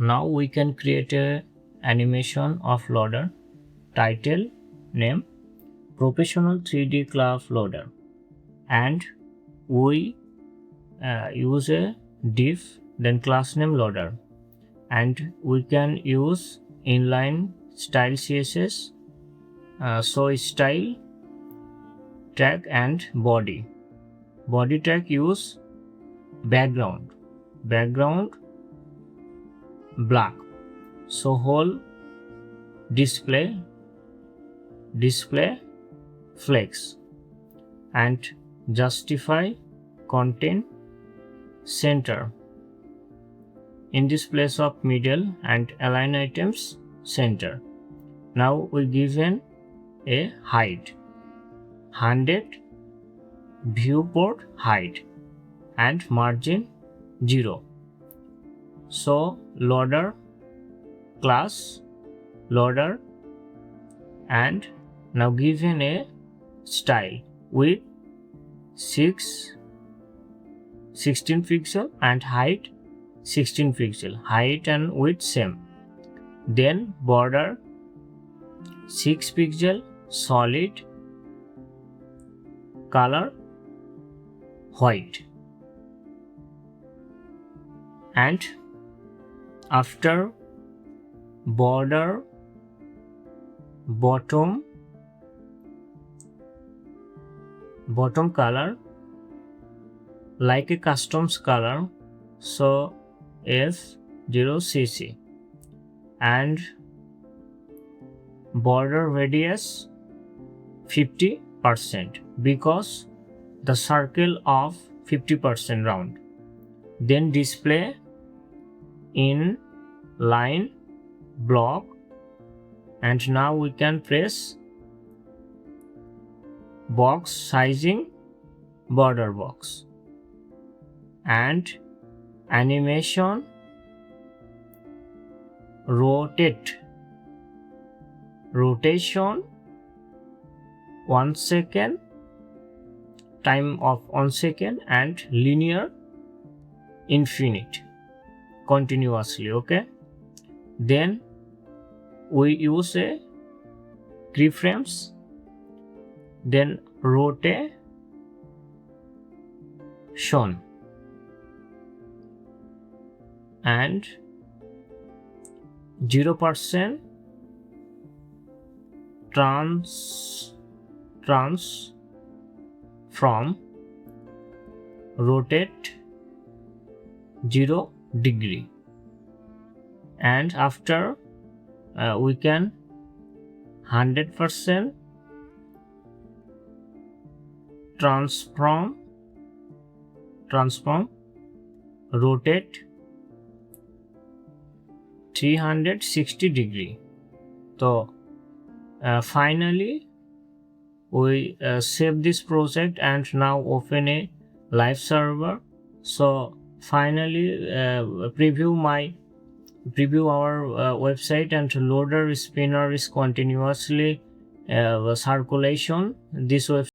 Now we can create a animation of loader. Title, name, professional 3D class loader, and we use a div, then class name loader, and we can use inline style CSS, so style tag and body tag use background black, so whole display flex, and justify content center in this place of middle, and align items center. Now we given a height 100, viewport height, and margin 0. So loader class loader, and now given a style with 16 pixel and height 16 pixel, height and width same. Then border 6 pixel, solid, color white, and after border bottom color like a customs color, so F0cc, and border radius 50% because the circle of 50% round. Then display in line block, and now we can press box sizing border box, and animation rotation 1 second, time of 1 second, and linear infinite continuously. Okay, then we use a keyframes, then rotation and 0% transform rotate 0 degree, and after we can 100% transform rotate 360 degree. So finally we save this project and now open a live server. So finally preview our website, and loader spinner is continuously circulation. This website